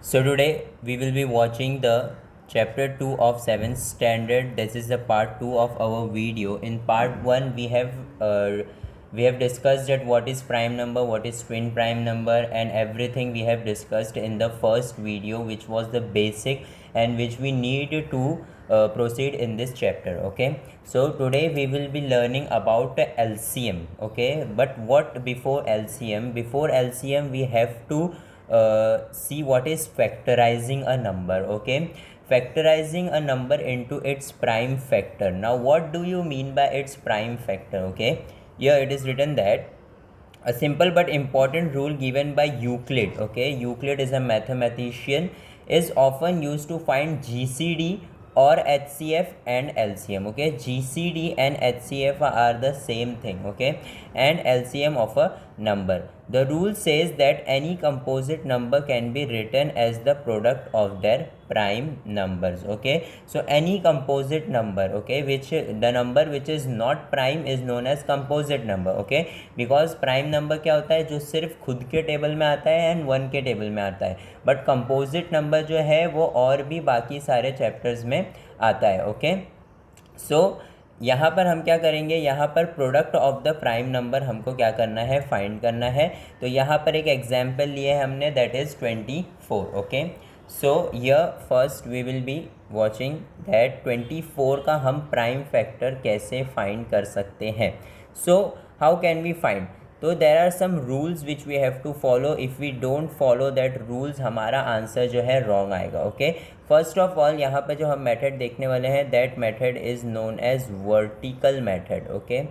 So today we will be watching the chapter 2 of 7th standard. This is the part 2 of our video. In part 1 we have discussed that what is prime number, what is twin prime number, and everything we have discussed in the first video, which was the basic and which we need to proceed in this chapter. Okay, so today we will be learning about LCM. Okay, but what before LCM? Before LCM we have to see what is factorizing a number. Okay, factorizing a number into its prime factor. Now what do you mean by its prime factor? Okay, here it is written that a simple but important rule given by Euclid. Okay, Euclid is a mathematician, is often used to find GCD or HCF and LCM. Okay, GCD and HCF are the same thing. Okay, and LCM of a number. The rule says that any composite number can be written as the product of their prime numbers. Okay, so any composite number, okay, which the number which is not prime is known as composite number. Okay, because prime number क्या होता है जो सिर्फ खुद के table में आता है एंड वन के टेबल में आता है, बट कंपोजिट नंबर जो है वो और भी बाकी सारे चैप्टर्स में आता है. ओके, सो यहाँ पर हम क्या करेंगे, यहाँ पर product of the prime number हमको क्या करना है, फाइंड करना है. तो यहाँ पर एक एग्जाम्पल लिए हमने, that is 24. Okay, so yeah first we will be watching that 24 का हम प्राइम फैक्टर कैसे फाइंड कर सकते हैं. So how can we find? तो there are some rules which we have to follow. If we don't follow that rules हमारा answer जो है रॉन्ग आएगा. ओके, फर्स्ट ऑफ ऑल यहाँ पे जो हम मेथड देखने वाले हैं, that method is known as vertical method. Okay,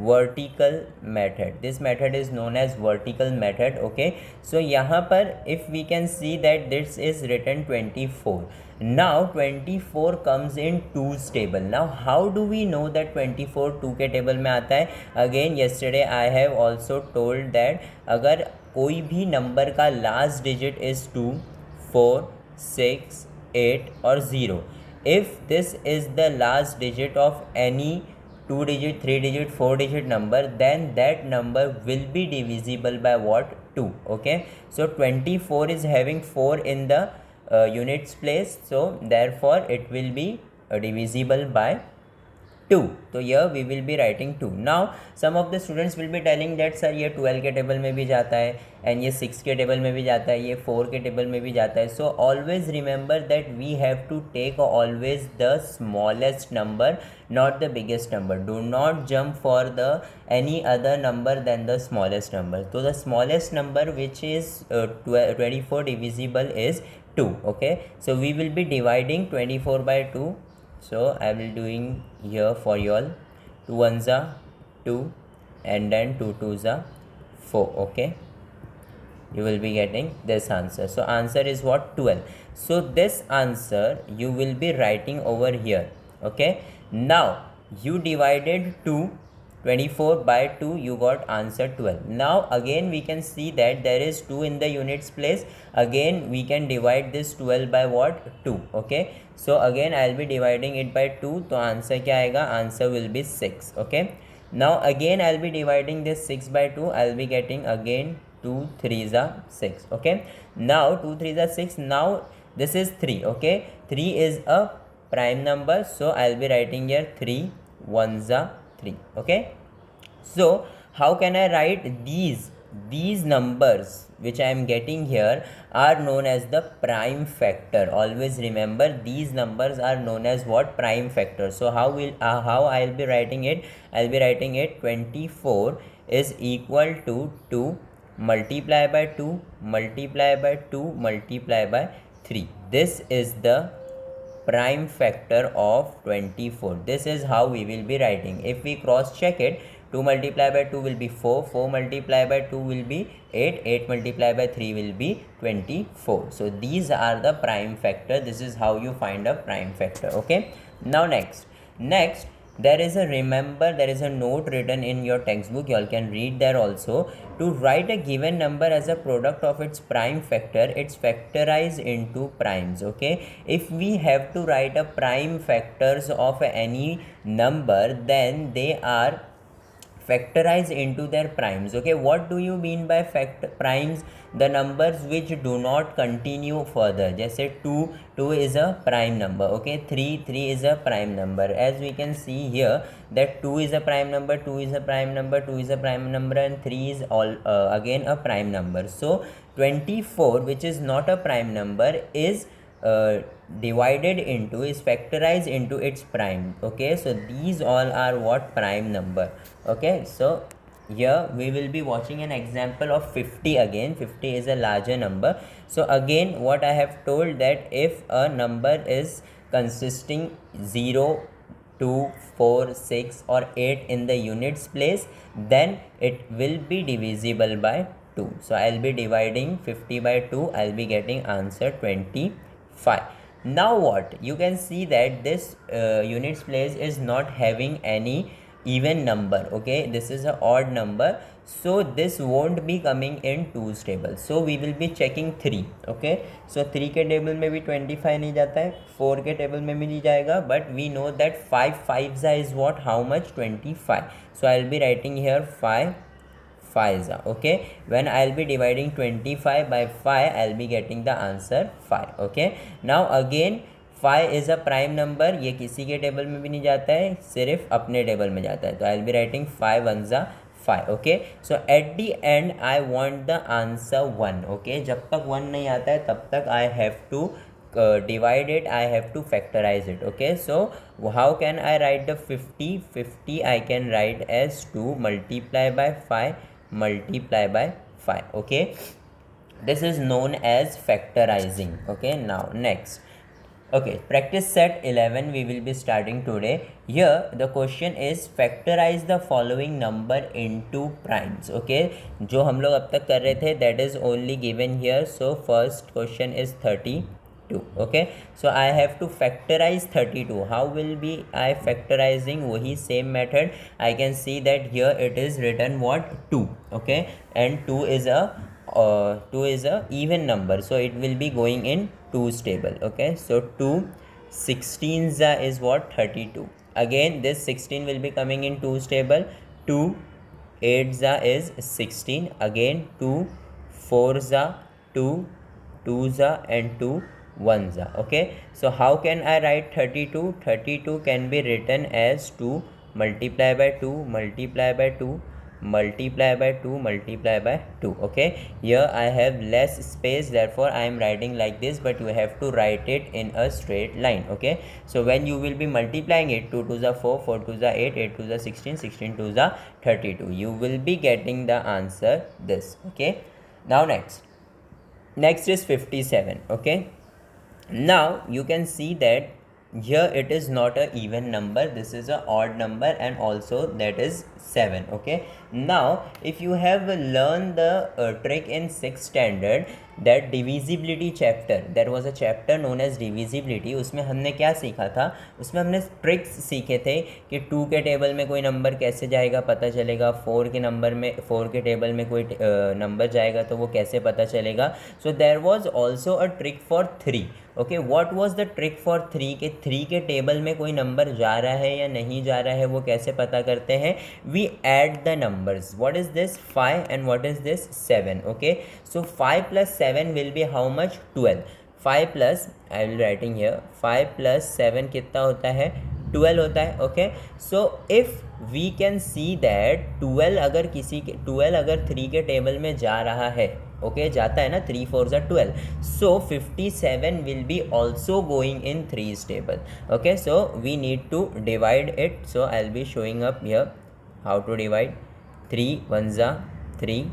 vertical method, this method is known as vertical method. Okay, so यहाँ पर if we can see that this is written 24. now 24 comes in 2's table. now how do we know that 24 2 के table में आता है? Again yesterday I have also told that अगर कोई भी number का लास्ट डिजिट इज़ 2, 4, 6, 8 और 0, if this is the last digit of any 2 digit, 3 digit, 4 digit number, then that number will be divisible by what? 2. Okay, so 24 is having 4 in the units place, so therefore it will be divisible by 2. तो यह we will be writing 2. Now some of the students will be telling that sir ये 12 के table में भी जाता है and ये 6 के टेबल में भी जाता है, ये 4 के टेबल में भी जाता है. So always remember that we have to take always the smallest number, not the biggest number. do not jump for the any other number than the smallest number. So the smallest number which is 24 divisible is 2. Okay, so we will be dividing 24 by 2. so I will doing here for you all. 2 ones are 2 and then 2 twos are 4. Okay, you will be getting this answer. So answer is what? 12. so this answer you will be writing over here. Okay, now you divided 24 by 2, you got answer 12. now again we can see that there is 2 in the units place. again we can divide this 12 by what? 2. Okay, so again I'll be dividing it by 2. तो answer क्या आएगा? Answer will be 6. Okay, now again I'll be dividing this 6 by 2. I'll be getting again 2 3s are 6. Okay, now 2 3s are 6. now this is 3. Okay, 3 is a prime number, so I'll be writing here 3 1s are 3. Okay, so how can I write these numbers which I am getting here are known as the prime factor. always remember these numbers are known as what? Prime factor. so how I'll be writing it? I'll be writing it 24 is equal to 2 multiply by 2 multiply by 2 multiply by 3. this is the prime factor of 24. this is how we will be writing. if we cross check it, 2 multiply by 2 will be 4, 4 multiply by 2 will be 8, 8 multiply by 3 will be 24. so these are the prime factor. this is how you find a prime factor. Okay, now next there is a note written in your textbook, you all can read there also. to write a given number as a product of its prime factor, it's factorized into primes. Okay, if we have to write a prime factors of any number, then they are factorize into their primes. Okay, what do you mean by primes? The numbers which do not continue further. जैसे 2 is a prime number. Okay, 3 is a prime number. As we can see here that 2 is a prime number, 2 is a prime number, 2 is a prime number, and 3 is all again a prime number. So 24, which is not a prime number, is divided into, is factorized into its prime. Okay, so these all are what? Prime number. Okay, so here we will be watching an example of 50 again. 50 is a larger number. So again, what I have told, that if a number is consisting 0, 2, 4, 6 or 8 in the units place, then it will be divisible by 2. So I'll be dividing 50 by 2. I'll be getting answer 25. Now what? You can see that this units place is not having any even number. Okay, this is an odd number, so this won't be coming in 2's table. So we will be checking 3. Okay, so 3 के table में भी 25 नहीं जाता है, 4 के table में भी नहीं जाएगा, but we know that 5 5s is what? How much? 25. So I'll be writing here 5 5s. Okay, when I'll be dividing 25 by 5, I'll be getting the answer 5. Okay, now again 5 is a prime number. ये किसी के table में भी नहीं जाता है, सिर्फ अपने टेबल में जाता है. तो I'll be writing 5 1s 5. Okay, so at the end I want the answer 1. Okay, जब तक 1 नहीं आता है तब तक I have to divide it, I have to factorize it. Okay, so how can I write the 50? 50 I can write as 2 multiply by 5 multiply by 5. Okay, this is known as factorizing. Okay, now next. Okay, practice set 11 we will be starting today. Here the question is factorize the following number into primes. Okay, जो हम लोग अब तक कर रहे थे that is only given here. So first question is 32. Okay, so I have to factorize 32. How will be I factorizing? वही same method. I can see that here it is written what? 2. Okay, and 2 is a even number, so it will be going in 2's table. Okay, so 2 16s is what? 32. Again this 16 will be coming in 2's table. 2 8s is 16. Again 2 4s 2 2s and 2 1s. Okay, so how can I write 32? 32 can be written as 2 multiply by 2 multiply by 2 multiply by 2 multiply by 2. Okay, here I have less space, therefore I am writing like this, but you have to write it in a straight line. Okay, so when you will be multiplying it, 2 2s 4 4 2s 8 8 2s 16 16 2s 32, you will be getting the answer this. Okay, now next is 57. Okay, now you can see that here it is not a even number, this is a odd number, and also that is 7. Okay, now if you have learned the trick in 6th standard, that divisibility chapter, there was a chapter known as divisibility. उसमें हमने क्या सीखा था? उसमें हमने tricks सीखे थे कि 2 के टेबल में कोई नंबर कैसे जाएगा पता चलेगा, 4 के टेबल में कोई नंबर जाएगा तो वो कैसे पता चलेगा. So there was also a trick for 3. Okay, what was the trick for 3? के 3 के टेबल में कोई नंबर जा रहा है या नहीं जा रहा है वो कैसे पता करते हैं? We add the numbers. What is this? 5 and what is this? 7. Okay, so 5 plus 7 will be how much? 12. 5 plus, I will writing here, 5 plus 7 कितना होता है? 12 होता है. Okay, so if we can see that 12 अगर 3 के table में जा रहा है, ओके, जाता है ना, 3 4s are 12, so 57 will be also going in 3's table. Okay, so we need to divide it, so I'll be showing up here how to divide. 3 1s are 3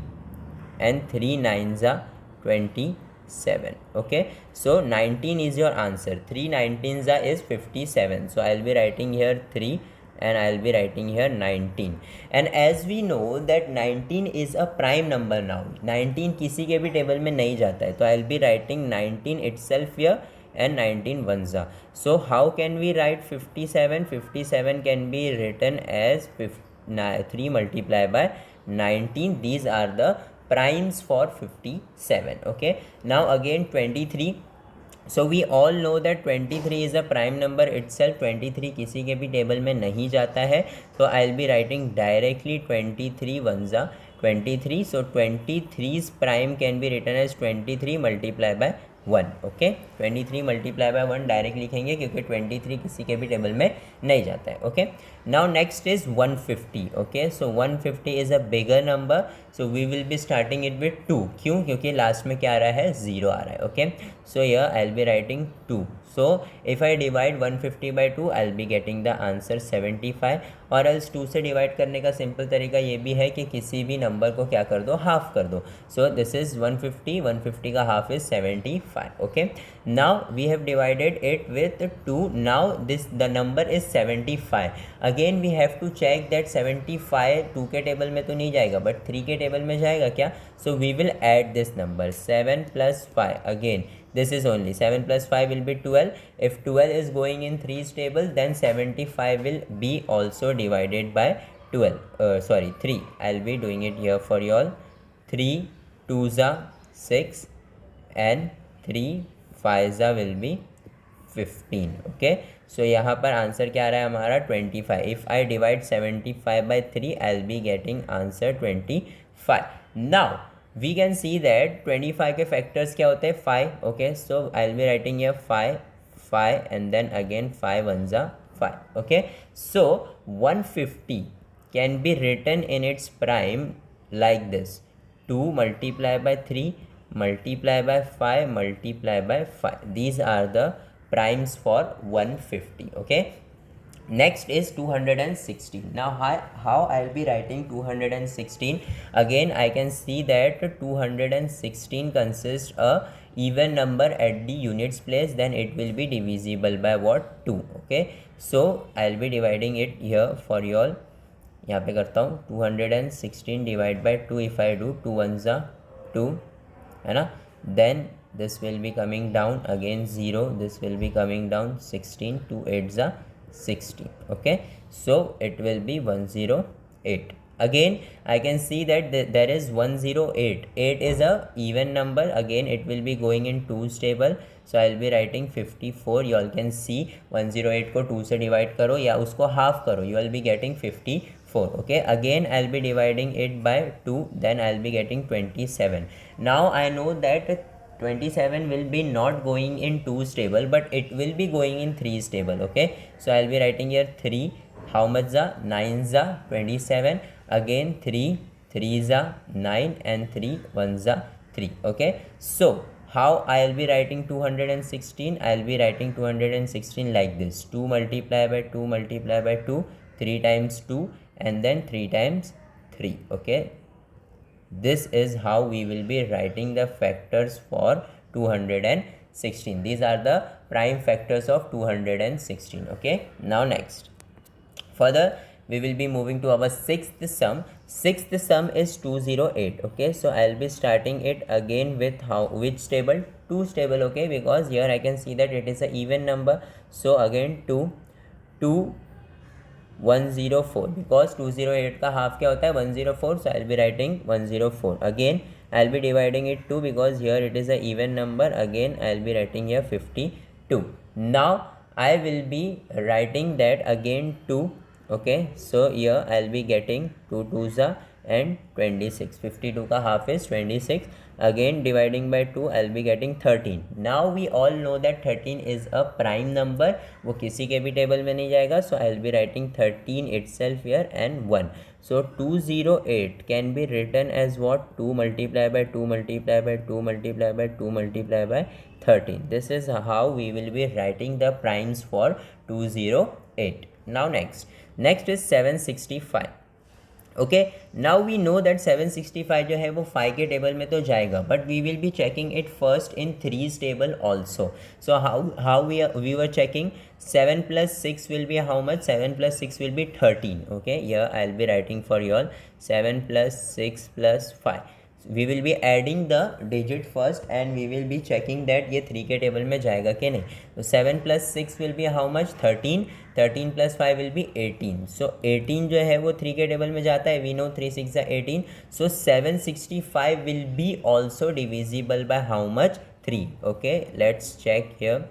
and 3 9s are 27. Okay, so 19 is your answer. 3 19s is 57, so I'll be writing here 3 and I'll be writing here 19. And as we know that 19 is a prime number now, 19 किसी के भी table में नहीं जाता है, तो I'll be writing 19 itself here and 19 ones are. So how can we write 57? 57 can be written as 3 multiplied by 19. These are the primes for 57. Okay, now again 23. So we all know that 23 is a prime number itself. 23 किसी के भी table में नहीं जाता है, तो I will be writing directly 23 one ज़ा 23. So 23's prime can be written as 23 multiply by 1. ओके, 23 मल्टीप्लाई बाय 1 डायरेक्ट लिखेंगे क्योंकि 23 किसी के भी टेबल में नहीं जाता है. Okay, now next is 150. Okay, so 150 is a bigger number, so we will be starting it with 2. क्यों? क्योंकि लास्ट में क्या आ रहा है, 0 आ रहा है. Okay, so here I will be writing 2. So if I divide 150 by 2, I'll be getting the answer 75. और else 2 से डिवाइड करने का सिंपल तरीका ये भी है कि किसी भी नंबर को क्या कर दो, हाफ कर दो. सो दिस इज़ 150, 150 का half is 75. Okay, now we have divided it with 2. Now this the number is 75. Again we have to check that 75 2 के टेबल में तो नहीं जाएगा बट 3 के टेबल में जाएगा क्या. So we will add this number 7 + 5. Again this is only 7 + 5 will be 12. If 12 is going in 3's table, then 75 will be also divided by 12. 3. I'll be doing it here for you all. 3 2s are 6 and 3 5s are will be 15. Okay, so यहाँ पर answer क्या आ रहा है हमारा 25. If I divide 75 by 3, I'll be getting answer 25. Now we can see that 25 के factors क्या होते हैं, 5. Okay, so I'll be writing here 5 and then again 5 ones are 5. Okay, so 150 can be written in its prime like this: 2 multiply by 3 multiply by 5 multiply by 5. These are the primes for 150. Okay, next is 216. Now how I'll be writing 216? Again I can see that 216 consists a even number at the units place, then it will be divisible by what, 2. Okay, so I'll be dividing it here for you all. यहाँ पे करता हूँ 216 divide by 2. If I do 2 1s are 2, है ना, then this will be coming down again 0, this will be coming down 16, 2 8s are 16. Okay, so it will be 108. Again I can see that there is 108. 8 is a even number, again it will be going in 2's table, so I'll be writing 54. You all can see 108 को 2 से divide करो या उसको half करो, you will be getting 54. Okay, again I'll be dividing it by 2, then I'll be getting 27. Now I know that 27 will be not going in 2's table but it will be going in 3's table. Okay, so I'll be writing here 3. How much are 9s are 27. Again 3 3s are 9 and 3 1s are 3. Okay, so how I'll be writing 216? I'll be writing 216 like this: 2 multiply by 2 multiply by 2, 3 times 2 and then 3 times 3. Okay, this is how we will be writing the factors for 216. These are the prime factors of 216. Okay, now next, further we will be moving to our sixth sum. Sixth sum is 208. Okay, so I'll be starting it again with which table, 2's table. Okay, because here I can see that it is an even number, so again 2 104, because 208 का half क्या होता है, 104. so I'll be writing 104. again I'll be dividing it 2 because here it is a even number, again I'll be writing here 52. now I will be writing that again 2. okay, so here I'll be getting 2 2s are and 26. 52 का half is 26. again dividing by 2 I'll be getting 13. now we all know that 13 is a prime number, वो किसी के भी table में नहीं जाएगा, so I'll be writing 13 itself here and 1. so 208 can be written as what, 2 multiply by 2 multiply by 2 multiply by 2 multiply by 13. this is how we will be writing the primes for 208. now next is 765. Okay, now we know that 765 जो है वो 5 के table में तो जाएगा, but we will be checking it first in 3's table also. So how we were checking 7 + 6 will be how much, 7 + 6 will be 13. okay, here I'll be writing for you all 7 + 6 + 5. we will be adding the digit first and we will be checking that ये 3 के table में जाएगा कि नहीं. तो 7 + 6 will be how much, 13. 13 + 5 will be 18. so 18 जो है वो 3 के टेबल में जाता है, we know 3 6 are 18. so 765 will be also divisible by how much, 3. Okay, let's check here.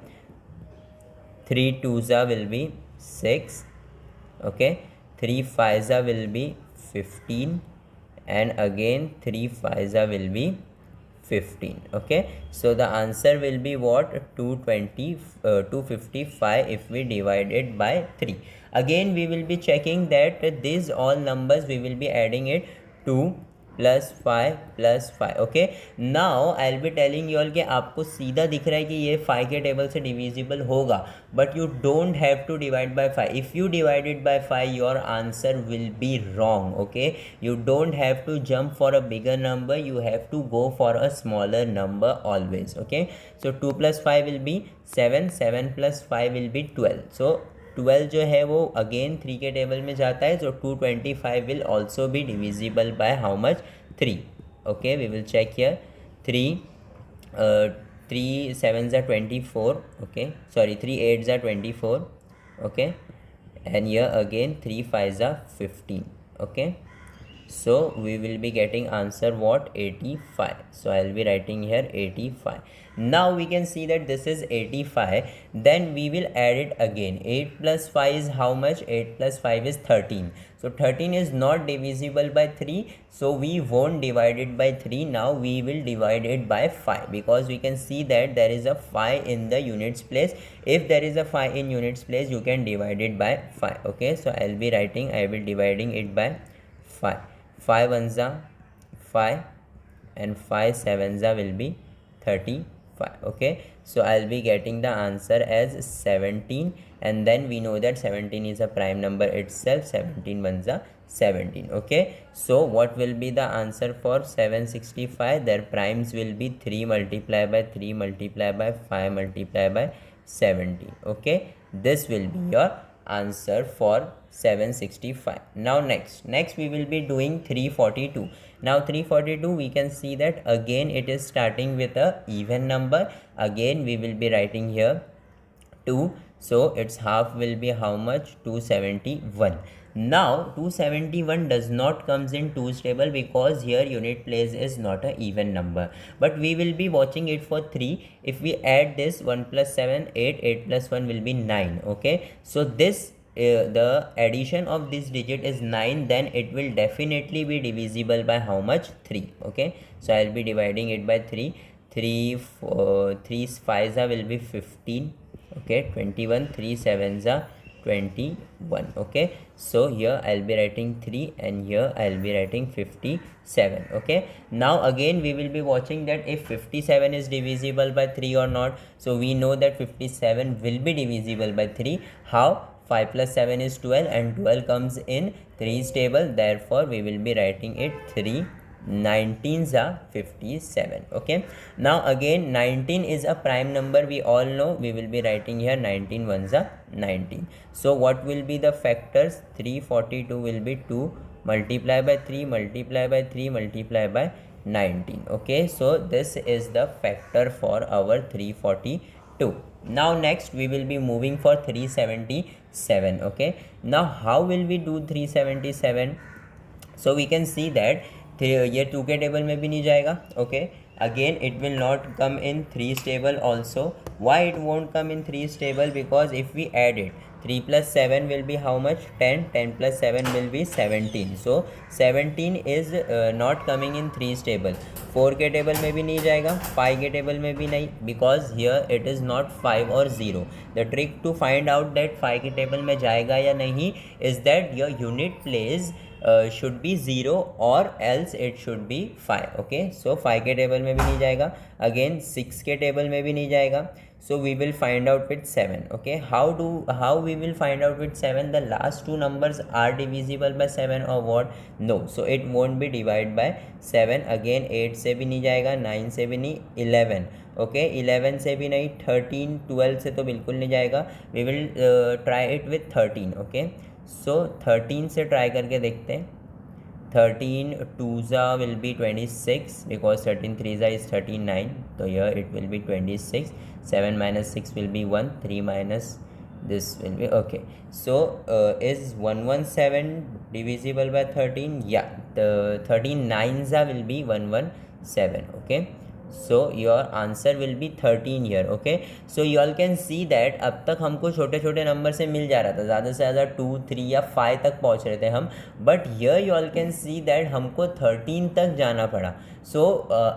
3 2s will be 6. Okay, 3 5s will be 15, and again 3 5s will be 15. Okay, so the answer will be what? 255 if we divide it by 3. Again we will be checking that these all numbers we will be adding it 2 plus 5 okay. Now I will be telling you all कि आपको सीधा दिख रहा है कि ये 5 के table से डिविजिबल होगा, but you don't have to divide by 5. If you divided by 5 your answer will be wrong. Okay, you don't have to jump for a bigger number, you have to go for a smaller number always. Okay, so 2 + 5 will be 7, 7 + 5 will be 12. So 12 जो है वो again 3 के table में जाता है. So 225 will also be divisible by how much? 3. Okay, we will check here. 3 7s are 24. Okay, sorry, 3 8s are 24. Okay, and here again 3 5s are 15. Okay, so we will be getting answer what? 85. So I will be writing here 85. Now we can see that this is 85. Then we will add it again. 8 + 5 is how much? 8 + 5 is 13. So 13 is not divisible by 3, so we won't divide it by 3. Now we will divide it by 5, because we can see that there is a 5 in the units place. If there is a 5 in units place, you can divide it by 5. Okay, so I will be writing, I will dividing it by 5. 5 ones are 5 and 5 7s will be 35. Okay, so I'll be getting the answer as 17, and then we know that 17 is a prime number itself. 17 ones are 17. Okay, so what will be the answer for 765? Their primes will be 3 multiplied by 3 multiplied by 5 multiplied by 17. Okay, this will be your answer for 765. Now next we will be doing 342. Now 342, we can see that again it is starting with a even number. Again we will be writing here 2, so its half will be how much? 271. Now 271 does not comes in 2's table, because here unit place is not a even number, but we will be watching it for 3. If we add this 1 + 7 8, 8 + 1 will be 9. Okay, so this the addition of this digit is 9, then it will definitely be divisible by how much? 3. Okay, so I'll be dividing it by 3. 3 4 3 5s will be 15. Okay, 21. 3 7s are 21. Okay, so here I'll be writing 3, and here I'll be writing 57. Okay, now again we will be watching that if 57 is divisible by 3 or not. So we know that 57 will be divisible by 3. How? 5 + 7 is 12, and 12 comes in 3's table. Therefore we will be writing it 3. 19s are 57. Okay, now again 19 is a prime number, we all know. We will be writing here 19 ones are 19. So what will be the factors? 342 will be 2 multiplied by 3 multiplied by 3 multiplied by 19. Okay, so this is the factor for our 342. Now next we will be moving for 377. Okay, now how will we do 377? So we can see that ये 2 के table में भी नहीं जाएगा. Okay, again it will not come in 3's table also. Why it won't come in 3's table? Because if we add it, 3 + 7 will be how much? 10. 10 + 7 will be 17. So 17 is not coming in 3's table. 4 के table में भी नहीं जाएगा, 5 के table में भी नहीं, because here it is not 5 or 0. The trick to find out that 5 के टेबल में जाएगा या नहीं is that your unit place should be 0 or else it should be 5. Okay, so 5 के टेबल में भी नहीं जाएगा, again 6 के टेबल में भी नहीं जाएगा. So we will find out with 7. Okay, how we will find out with 7? The last two numbers are divisible by 7 or what? No, so it won't be divided by 7. Again 8 से भी नहीं जाएगा, 9 से भी नहीं, 11. ओके, 11 से भी नहीं, 13, 12 से तो बिल्कुल नहीं जाएगा. We will try it with 13. Okay, so 13 से ट्राई करके देखते हैं. 13 2s will be 26, because 13 3s is 39. So here it will be 26. 7 - 6 will be 1. 3 minus this will be okay. So is 117 divisible by 13? Yeah, the 13 9s will be 117. Okay, so your answer will be 13 here. Okay, so you all can see that अब तक हमको छोटे छोटे number से मिल जा रहा था, ज़्यादा से ज़्यादा 2, 3 या 5 तक पहुंच रहे थे हम, but here you all can see that हमको 13 तक जाना पड़ा. सो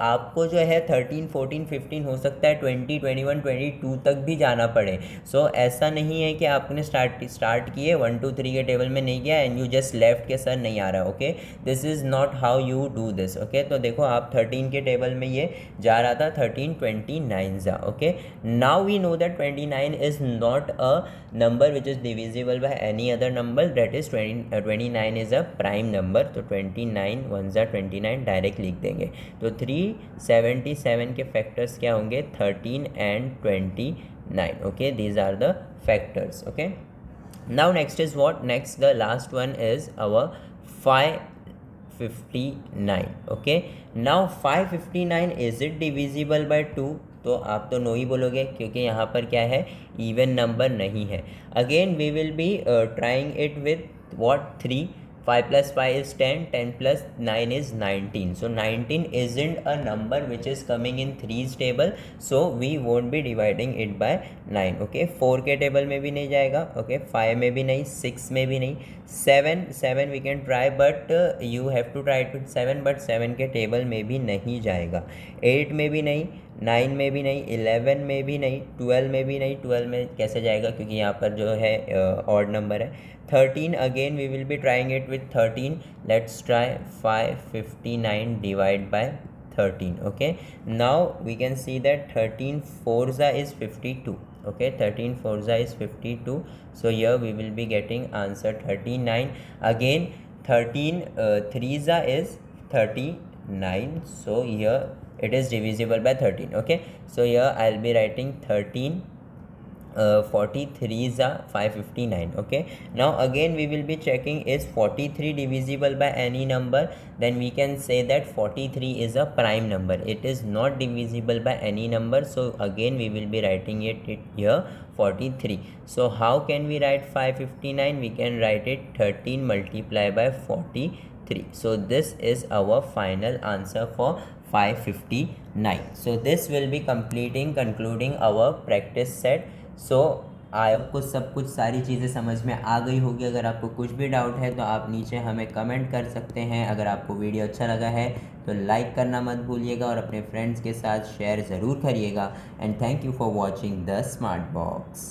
आपको जो है 13, 14, 15 हो सकता है 20, 21, 22 तक भी जाना पड़े. सो ऐसा नहीं है कि आपने स्टार्ट किए 1, 2, 3 के टेबल में नहीं गया एंड यू जस्ट लेफ्ट के सर नहीं आ रहा. Okay, this is not how you do this. Okay, तो देखो आप 13 के टेबल में ये जा रहा था 13, 29 जा. Okay, now we know that 29 is not a number which is divisible by any other number, that is 29 is a prime number. तो 29 1 जा 29 डायरेक्ट लिख देंगे. तो 377 के फैक्टर्स क्या होंगे? 13 and 29. Okay, these are the factors. Okay, now next is what? Next the last one is our 559. Okay, now 559 is it divisible by 2? तो आप तो नो ही बोलोगे क्योंकि यहाँ पर क्या है? इवन नंबर नहीं है. Again we will be trying it with what? 3. 5 plus 5 is 10, 10 plus 9 is 19. So 19 isn't a number which is coming in 3's table, so we won't be dividing it by 9. Okay, 4 के table में भी नहीं जाएगा. Okay, 5 में भी नहीं, 6 में भी नहीं, 7 we can try but you have to try it with 7, but 7 के टेबल में भी नहीं जाएगा. 8 में भी नहीं, 9 में भी नहीं, 11 में भी नहीं, 12 में भी नहीं. 12 में कैसे जाएगा क्योंकि यहाँ पर जो है ऑड नंबर है. 13 again we will be trying it with 13. Let's try 559 divide by 13. Okay, now we can see that 13 4 is 52. Okay, 13 4 is 52. So here we will be getting answer 39. Again 13 3 is 39. So here it is divisible by 13. Okay, so here I'll be writing 13. 43 is 559. Okay, now again we will be checking is 43 divisible by any number. Then we can say that 43 is a prime number. It is not divisible by any number, so again we will be writing it here 43. So how can we write 559? We can write it 13 multiplied by 43. So this is our final answer for 559. So this will be concluding our practice set. सो आपको सब कुछ सारी चीज़ें समझ में आ गई होगी. अगर आपको कुछ भी डाउट है तो आप नीचे हमें कमेंट कर सकते हैं. अगर आपको वीडियो अच्छा लगा है तो लाइक करना मत भूलिएगा और अपने फ्रेंड्स के साथ शेयर ज़रूर करिएगा. And thank you for watching the smart box.